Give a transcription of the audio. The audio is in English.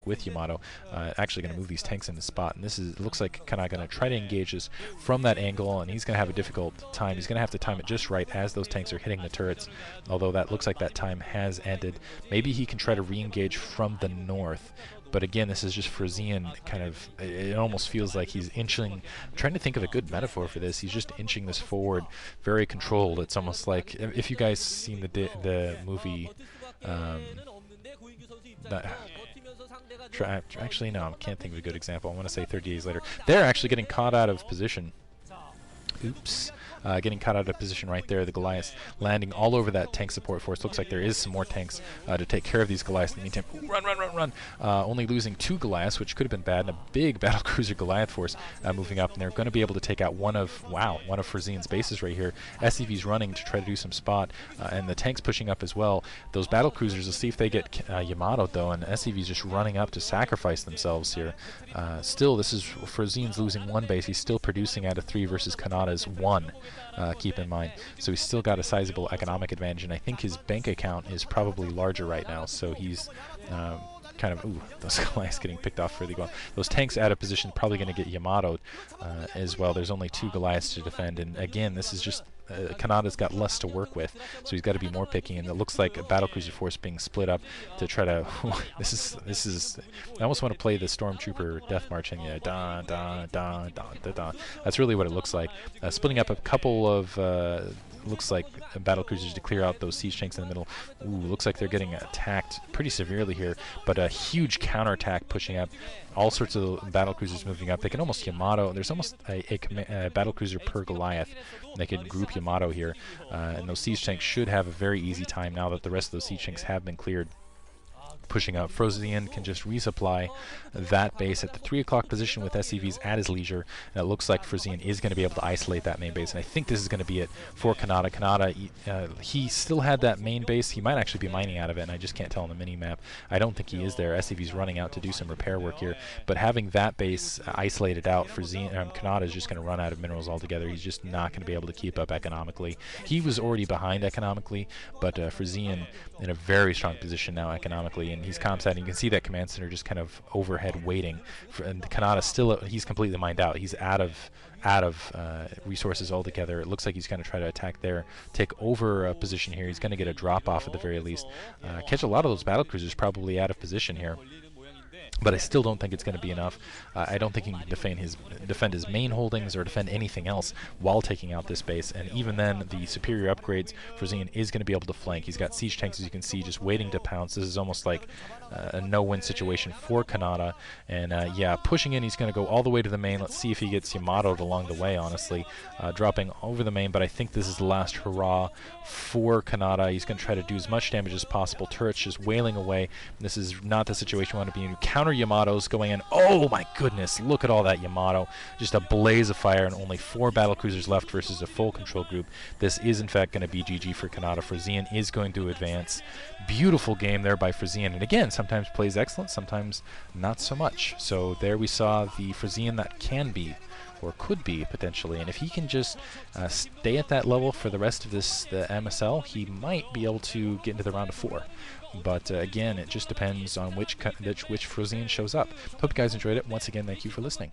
with Yamato, actually going to move these tanks into spot. And this is, it looks like Canata going to try to engage this from that angle, and he's going to have a difficult time. He's going to have to time it just right as those tanks are hitting the turrets, although that looks like that time has ended. Maybe he can try to re-engage from the north. But again, this is just Frozean kind of, it almost feels like he's inching, I'm trying to think of a good metaphor for this, he's just inching this forward, very controlled. It's almost like, if you guys seen the movie, actually no, I can't think of a good example. I want to say 30 Days Later. They're actually getting caught out of position. Oops. Getting caught out of position right there. The Goliath landing all over that tank support force. Looks like there is some more tanks to take care of these Goliaths. In the meantime, run, run, run, run. Only losing 2 Goliaths, which could have been bad, and a big battlecruiser Goliath force moving up, and they're going to be able to take out one of Frozean's bases right here. SCV's running to try to do some spot, and the tanks pushing up as well. Those battlecruisers, will see if they get Yamato though, and SCV's just running up to sacrifice themselves here. Still, this is Frozean's losing 1 base. He's still producing out of 3 versus Canata's 1. Keep in mind, so he's still got a sizable economic advantage, and I think his bank account is probably larger right now, so he's kind of, ooh, those Goliaths getting picked off really well. Those tanks out of position, probably going to get Yamato as well. There's only 2 Goliaths to defend, and again, this is just Canata's got less to work with, so he's got to be more picky, and it looks like a battlecruiser force being split up to try to this is I almost want to play the Stormtrooper Death March, and yeah, da da da da da da. That's really what it looks like. Splitting up a couple of looks like battlecruisers to clear out those siege tanks in the middle. Ooh, looks like they're getting attacked pretty severely here, but a huge counterattack pushing up. All sorts of battlecruisers moving up. They can almost Yamato. There's almost a battlecruiser per Goliath. They could group Yamato here, and those siege tanks should have a very easy time now that the rest of those siege tanks have been cleared. Pushing up, Frozean can just resupply that base at the 3 o'clock position with SCVs at his leisure, and it looks like Frozean is going to be able to isolate that main base, and I think this is going to be it for Canata. Canata, he still had that main base. He might actually be mining out of it, and I just can't tell on the mini-map. I don't think he is there. SCV's running out to do some repair work here, but having that base isolated out, Canata is just going to run out of minerals altogether. He's just not going to be able to keep up economically. He was already behind economically, but Frozean in a very strong position now economically, and he's comsat. You can see that command center just kind of overhead waiting for, and Canata still, he's completely mined out. He's out of resources altogether. It looks like he's going to try to attack there, take over a position here. He's going to get a drop off at the very least. Catch a lot of those battlecruisers probably out of position here. But I still don't think it's going to be enough. I don't think he can defend his main holdings or defend anything else while taking out this base. And even then, the superior upgrades, Frozean is going to be able to flank. He's got siege tanks, as you can see, just waiting to pounce. This is almost like a no-win situation for Canata. And yeah, pushing in, he's going to go all the way to the main. Let's see if he gets Yamato'd along the way, honestly. Dropping over the main, but I think this is the last hurrah for Canata. He's going to try to do as much damage as possible. Turrets just wailing away. This is not the situation we want to be in. Counter Yamato's going in. Oh my goodness, look at all that Yamato. Just a blaze of fire, and only 4 battlecruisers left versus a full control group. This is in fact going to be GG for Canata. Frozean is going to advance. Beautiful game there by Frozean, and again, sometimes plays excellent, sometimes not so much. So there we saw the Frozean that can be, or could be potentially, and if he can just stay at that level for the rest of the MSL, he might be able to get into the round of 4. But again, it just depends on which Frozean shows up. Hope you guys enjoyed it. Once again, thank you for listening.